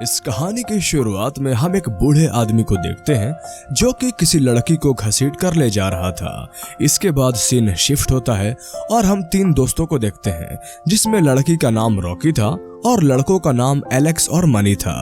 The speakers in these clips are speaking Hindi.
इस कहानी की शुरुआत में हम एक बूढ़े आदमी को देखते हैं जो कि किसी लड़की को घसीट कर ले जा रहा था। इसके बाद सीन शिफ्ट होता है और हम तीन दोस्तों को देखते हैं जिसमें लड़की का नाम रॉकी था और लड़कों का नाम एलेक्स और मनी था।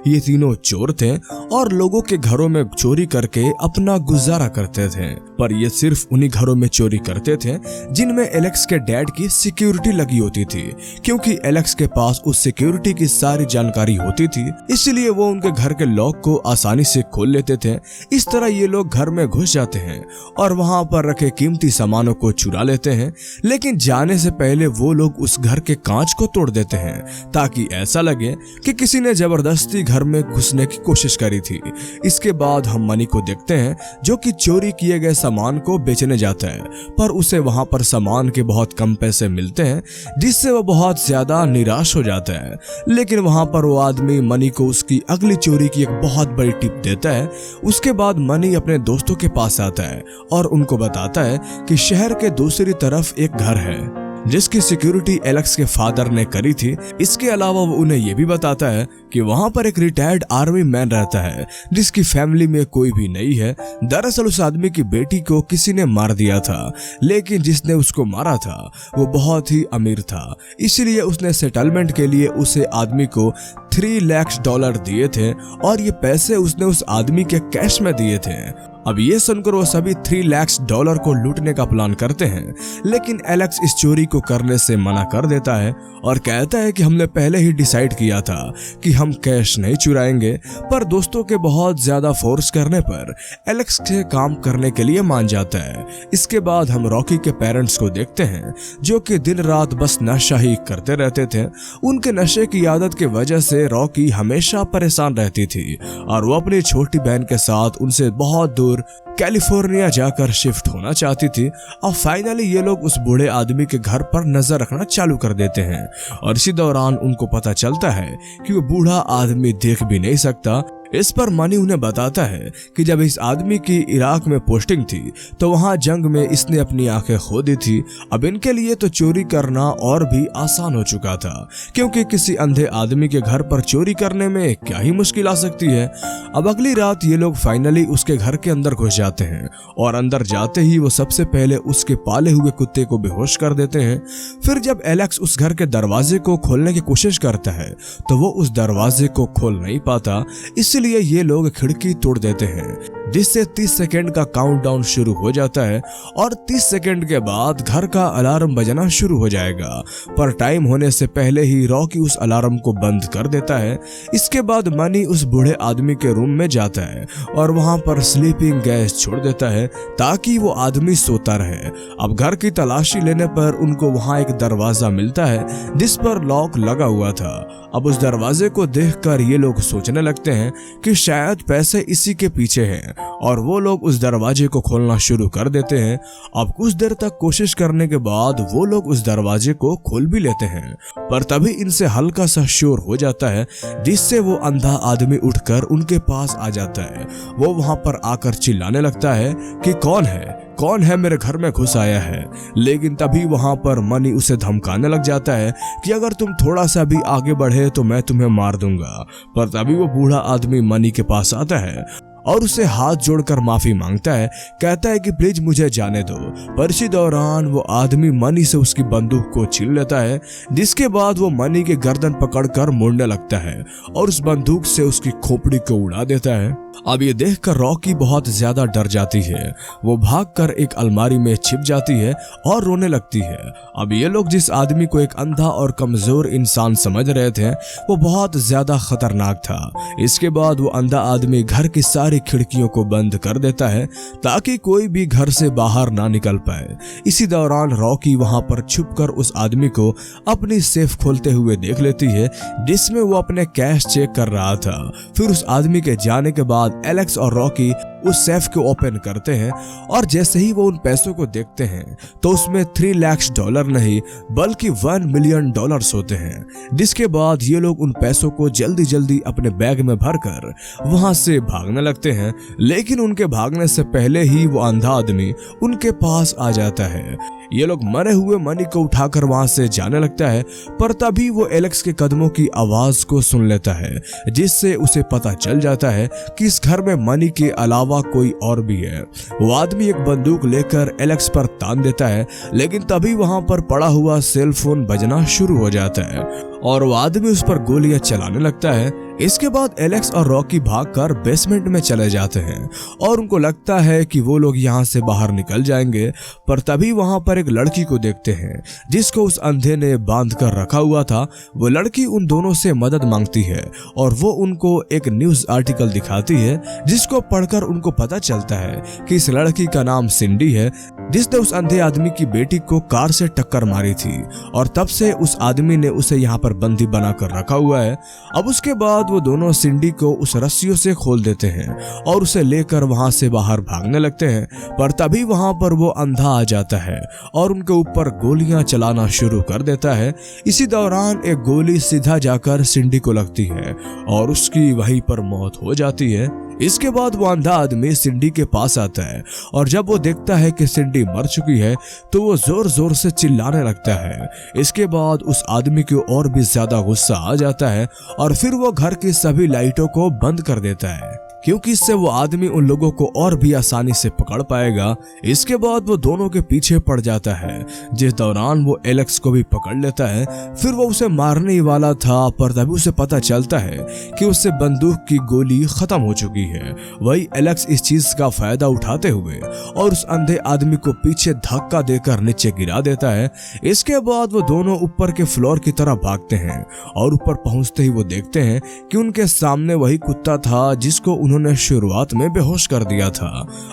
ये तीनों चोर थे और लोगों के घरों में चोरी करके अपना गुजारा करते थे, पर ये सिर्फ उन्हीं घरों में चोरी करते थे जिनमें एलेक्स के डैड की सिक्योरिटी लगी होती थी, क्योंकि एलेक्स के पास उस सिक्योरिटी की सारी जानकारी होती थी, इसलिए वो उनके घर के लॉक को आसानी से खोल लेते थे। इस तरह ये लोग घर में घुस जाते हैं और वहां पर रखे कीमती सामानों को चुरा लेते हैं, लेकिन जाने से पहले वो लोग उस घर के कांच को तोड़ देते हैं ताकि ऐसा लगे कि किसी ने जबरदस्ती घर में घुसने की कोशिश करी थी। इसके बाद हम मनी को देखते हैं जो कि चोरी किए गए सामान को बेचने जाता है, पर उसे वहां पर सामान के बहुत कम पैसे मिलते हैं जिससे वो बहुत ज्यादा निराश हो जाता है। लेकिन वहां पर वो आदमी मनी को उसकी अगली चोरी की एक बहुत बड़ी टिप देता है। उसके बाद मनी अपने दोस्तों के पास आता है और उनको बताता है कि शहर के दूसरी तरफ एक घर है जिसकी सिक्योरिटी एलेक्स के फादर ने करी थी। इसके अलावा वो उन्हें ये भी बताता है कि वहां पर एक रिटायर्ड आर्मी मैन रहता है जिसकी फैमिली में कोई भी नहीं है। दरअसल उस आदमी की बेटी को किसी ने मार दिया था, लेकिन जिसने उसको मारा था वो बहुत ही अमीर था, इसलिए उसने सेटलमेंट के लिए उसे आदमी को $3 लाख दिए थे और ये पैसे उसने उस आदमी के कैश में दिए थे। अब ये सुनकर वो सभी $3 लाख को लूटने का प्लान करते हैं, लेकिन एलेक्स इस चोरी को करने से मना कर देता है और कहता है कि हमने पहले ही डिसाइड किया था कि हम कैश नहीं चुराएंगे। पर दोस्तों के बहुत ज्यादा फोर्स करने पर एलेक्स से काम करने के लिए मान जाता है। इसके बाद हम रॉकी के पेरेंट्स को देखते हैं जो कि दिन रात बस नशा ही करते रहते थे। उनके नशे की आदत की वजह से रॉकी हमेशा परेशान रहती थी और वो अपनी छोटी बहन के साथ उनसे बहुत दूर कैलिफोर्निया जाकर शिफ्ट होना चाहती थी। और फाइनली ये लोग उस बूढ़े आदमी के घर पर नजर रखना चालू कर देते हैं और इसी दौरान उनको पता चलता है कि वो बूढ़ा आदमी देख भी नहीं सकता। इस पर मनी उन्हें बताता है कि जब इस आदमी की इराक में पोस्टिंग थी तो वहां जंग में इसने अपनी आंखें खो दी थी। अब इनके लिए तो चोरी करना और भी आसान हो चुका था, क्योंकि किसी अंधे आदमी के घर पर चोरी करने में क्या ही मुश्किल आ सकती है। अब अगली रात ये लोग फाइनली उसके घर के अंदर घुस जाते हैं और अंदर जाते ही वो सबसे पहले उसके पाले हुए कुत्ते को बेहोश कर देते हैं। फिर जब एलेक्स उस घर के दरवाजे को खोलने की कोशिश करता है तो वो उस दरवाजे को खोल नहीं पाता, इसलिए ये लोग खिड़की तोड़ देते हैं, जिससे 30 सेकंड का काउंटडाउन शुरू हो जाता है और 30 सेकंड के बाद घर का अलार्म बजना शुरू हो जाएगा। पर टाइम होने से पहले ही रॉकी उस अलार्म को बंद कर देता है। इसके बाद मनी उस बूढ़े आदमी के रूम में जाता है और वहां पर स्लीपिंग गैस छोड़ देता है ताकि वो आदमी सोता रहे। अब घर की तलाशी लेने पर उनको वहां एक दरवाजा मिलता है जिस पर लॉक लगा हुआ था। अब उस दरवाजे को देखकर ये लोग सोचने लगते हैं कि शायद पैसे इसी के पीछे हैं और वो लोग उस दरवाजे को खोलना शुरू कर देते हैं। अब कुछ देर तक कोशिश करने के बाद वो लोग उस दरवाजे को खोल भी लेते हैं, पर तभी इनसे हल्का सा शोर हो जाता है जिससे वो अंधा आदमी उठकर उनके पास आ जाता है। वो वहां पर आकर चिल्लाने लगता है कि कौन है मेरे घर में घुस आया है। लेकिन तभी वहां पर मनी उसे धमकाने लग जाता है कि अगर तुम थोड़ा सा भी आगे बढ़े तो मैं तुम्हें मार दूंगा। पर तभी वो बूढ़ा आदमी मनी के पास आता है और उसे हाथ जोड़कर माफी मांगता है, कहता है कि प्लीज मुझे जाने दो। पर इसी दौरान वो आदमी मनी से उसकी बंदूक को छीन लेता है, जिसके बाद वो मनी के गर्दन पकड़कर मोड़ने लगता है और उस बंदूक से उसकी खोपड़ी को उड़ा देता है। अब ये देखकर रॉकी बहुत ज्यादा डर जाती है। वो भागकर एक अलमारी में छिप जाती है और रोने लगती है। अब ये लोग जिस आदमी को एक अंधा और कमजोर इंसान समझ रहे थे वो बहुत ज्यादा खतरनाक था। इसके बाद वो अंधा आदमी घर की सारी खिड़कियों को बंद कर देता है ताकि कोई भी घर से बाहर ना निकल पाए। इसी दौरान रॉकी वहां पर छुपकर उस आदमी को अपनी सेफ खोलते हुए देख लेती है जिसमें वो अपने कैश चेक कर रहा था। फिर उस आदमी के जाने के बाद एलेक्स और रॉकी उस सेफ को ओपन करते हैं और जैसे ही वो उन पैसों को देखते हैं तो उसमें $3 लाख नहीं बल्कि $1 मिलियन होते हैं। जिसके बाद ये लोग उन पैसों को जल्दी जल्दी अपने बैग में भरकर वहां से भागने लगते हैं, लेकिन उनके भागने से पहले ही वो अंधा आदमी उनके पास आ जाता है। ये लोग मरे हुए मनी को उठाकर वहां से जाने लगता है, पर तभी वो एलेक्स के कदमों की आवाज को सुन लेता है, जिससे उसे पता चल जाता है कि इस घर में मनी के अलावा कोई और भी है। वो आदमी एक बंदूक लेकर एलेक्स पर तान देता है, लेकिन तभी वहां पर पड़ा हुआ सेल फोन बजना शुरू हो जाता है और वो आदमी उस पर गोलियां चलाने लगता है। इसके बाद एलेक्स और रॉकी भागकर बेसमेंट में चले जाते हैं और उनको लगता है कि वो लोग यहाँ से बाहर निकल जाएंगे, पर तभी वहां पर एक लड़की को देखते हैं जिसको उस अंधे ने बांध कर रखा हुआ था। वो लड़की उन दोनों से मदद मांगती है और वो उनको एक न्यूज आर्टिकल दिखाती है, जिसको पढ़कर उनको पता चलता है कि इस लड़की का नाम सिंडी है, जिसने उस अंधे आदमी की बेटी को कार से टक्कर मारी थी और तब से उस आदमी ने उसे यहाँ पर बंदी बनाकर रखा हुआ है। अब उसके बाद वो दोनों सिंडी को उस रस्सियों से खोल देते हैं और उसे लेकर वहां से बाहर भागने लगते हैं, पर तभी वहां पर वो अंधा आ जाता है और उनके ऊपर गोलियां चलाना शुरू कर देता है। इसी दौरान एक गोली सीधा जाकर सिंडी को लगती है और उसकी वहीं पर मौत हो जाती है। इसके बाद वो अंधा आदमी सिंडी के पास आता है और जब वो देखता है कि सिंडी मर चुकी है तो वो जोर जोर से चिल्लाने लगता है। इसके बाद उस आदमी को और भी ज्यादा गुस्सा आ जाता है और फिर वो घर की सभी लाइटों को बंद कर देता है, क्योंकि इससे वो आदमी उन लोगों को और भी आसानी से पकड़ पाएगा। इसके बाद वो दोनों के पीछे पड़ जाता है, जिस दौरान वो एलेक्स को भी पकड़ लेता है। फिर वो उसे मारने ही वाला था, पर तभी उसे पता चलता है कि उससे बंदूक की गोली खत्म हो चुकी है। वही एलेक्स इस चीज का फायदा उठाते हुए और उस अंधे आदमी को पीछे धक्का देकर नीचे गिरा देता है। इसके बाद वो दोनों ऊपर के फ्लोर की तरफ भागते हैं और ऊपर पहुंचते ही वो देखते हैं कि उनके सामने वही कुत्ता था जिसको उन्होंने शुरुआत में बेहोश कर दिया था।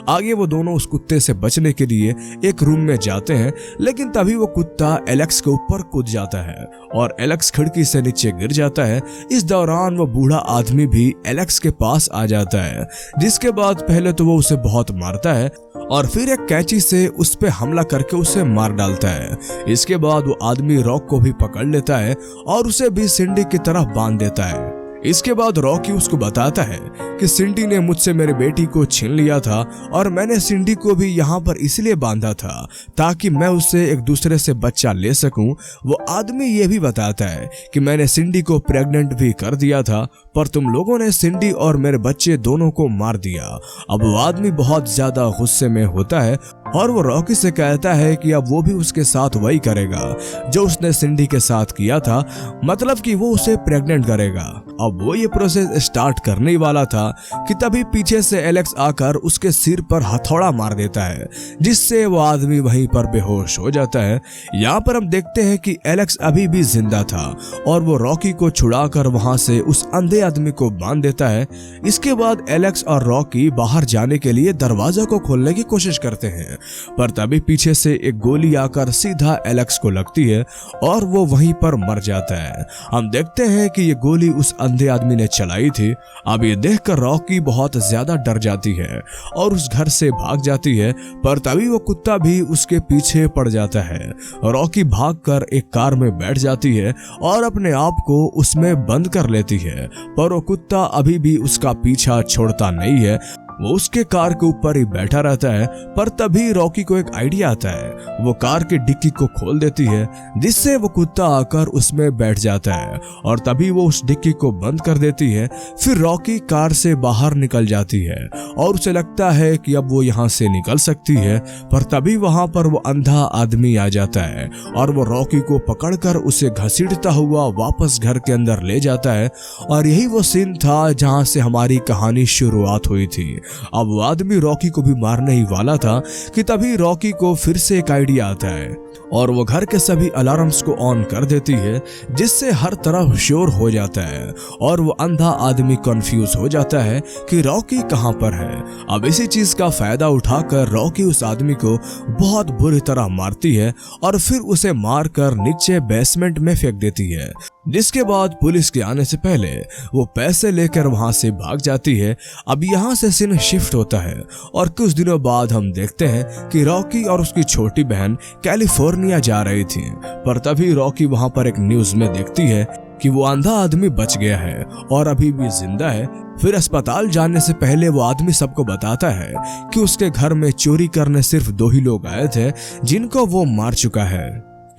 आगे वो दोनों उस कुत्ते से बचने के लिए एक रूम में जाते हैं, लेकिन तभी वो कुत्ता एलेक्स के ऊपर कूद जाता है और एलेक्स खिड़की से नीचे गिर जाता है। इस दौरान वो बूढ़ा आदमी भी एलेक्स के पास आ जाता है, जिसके बाद पहले तो वो उसे बहुत मारता है और फिर एक कैंची से उस पे हमला करके उसे मार डालता है। इसके बाद वो आदमी रॉक को भी पकड़ लेता है और उसे भी सिंडी की तरफ बांध देता है। इसके बाद रॉकी उसको बताता है कि सिंडी ने मुझसे मेरे बेटी को छीन लिया था और मैंने सिंडी को भी यहाँ पर इसलिए बांधा था ताकि मैं उससे एक दूसरे से बच्चा ले सकूं। वो आदमी ये भी बताता है कि मैंने सिंडी को प्रेग्नेंट भी कर दिया था, पर तुम लोगों ने सिंडी और मेरे बच्चे दोनों को मार दिया। अब वो आदमी बहुत ज्यादा गुस्से में होता है और वो रॉकी से कहता है कि अब वो भी उसके साथ वही करेगा जो उसने सिंडी के साथ किया था, मतलब कि वो उसे प्रेग्नेंट करेगा। अब वो ये प्रोसेस स्टार्ट करने वाला था कि तभी पीछे से एलेक्स आकर उसके सिर पर हथौड़ा मार देता है, जिससे वो आदमी वहीं पर बेहोश हो जाता है। यहाँ पर हम देखते हैं कि एलेक्स अभी भी जिंदा था और वो रॉकी को छुड़ाकर वहां से उस अंधे आदमी को बांध देता है। इसके बाद एलेक्स और रॉकी बाहर जाने के लिए दरवाजा को खोलने की कोशिश करते हैं, पर तभी पीछे से एक गोली आकर सीधा एलेक्स को लगती है और वो वहीं पर मर जाता है। हम देखते हैं कि ये गोली उस अंधे आदमी ने चलाई थी। अब ये देखकर रॉकी बहुत ज्यादा डर जाती है और उस घर से भाग जाती है, पर तभी वो कुत्ता भी उसके पीछे पड़ जाता है। रॉकी भागकर एक कार में बैठ जाती है और अपने आप को उसमें बंद कर लेती है, पर वो कुत्ता अभी भी उसका पीछा छोड़ता नहीं है। वो उसके कार के ऊपर ही बैठा रहता है, पर तभी रॉकी को एक आइडिया आता है। वो कार की डिक्की को खोल देती है, जिससे वो कुत्ता आकर उसमें बैठ जाता है और तभी वो उस डिक्की को बंद कर देती है। फिर रॉकी कार से बाहर निकल जाती है और उसे लगता है कि अब वो यहाँ से निकल सकती है, पर तभी वहां पर वो अंधा आदमी आ जाता है और वो रॉकी को पकड़कर उसे घसीटता हुआ वापस घर के अंदर ले जाता है। और यही वो सीन था जहाँ से हमारी कहानी शुरुआत हुई थी। अब वो आदमी रॉकी को भी मारने ही वाला था कि तभी रॉकी को फिर से एक आइडिया आता है और वो घर के सभी अलार्म्स को ऑन कर देती है, जिससे हर तरफ शोर हो जाता है और वो अंधा आदमी कंफ्यूज हो जाता है कि रॉकी कहां पर है। अब इसी चीज का फायदा उठाकर रॉकी उस आदमी को बहुत बुरी तरह मारती है और फिर उसे मारकर नीचे बेसमेंट में फेंक देती है। जिसके बाद पुलिस के आने से पहले वो पैसे लेकर वहां से भाग जाती है। अब यहाँ से सीन शिफ्ट होता है और कुछ दिनों बाद हम देखते हैं कि रॉकी और उसकी छोटी बहन कैलिफोर्निया जा रही थी, पर तभी रॉकी वहां पर एक न्यूज में देखती है कि वो अंधा आदमी बच गया है और अभी भी जिंदा है। फिर अस्पताल जाने से पहले वो आदमी सबको बताता है कि उसके घर में चोरी करने सिर्फ 2 ही लोग आए थे जिनको वो मार चुका है।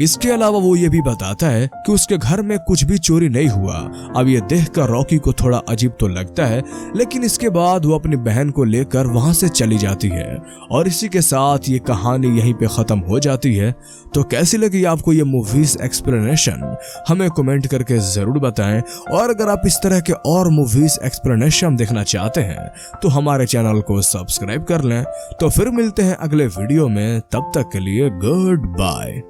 इसके अलावा वो ये भी बताता है कि उसके घर में कुछ भी चोरी नहीं हुआ। अब ये देखकर रॉकी को थोड़ा अजीब तो लगता है, लेकिन इसके बाद वो अपनी बहन को लेकर वहां से चली जाती है और इसी के साथ ये कहानी यहीं पे खत्म हो जाती है। तो कैसी लगी आपको ये मूवीज एक्सप्लेनेशन, हमें कमेंट करके जरूर बताएं। और अगर आप इस तरह के और मूवीज एक्सप्लेनेशन देखना चाहते हैं तो हमारे चैनल को सब्सक्राइब कर लें। तो फिर मिलते हैं अगले वीडियो में, तब तक के लिए गुड बाय।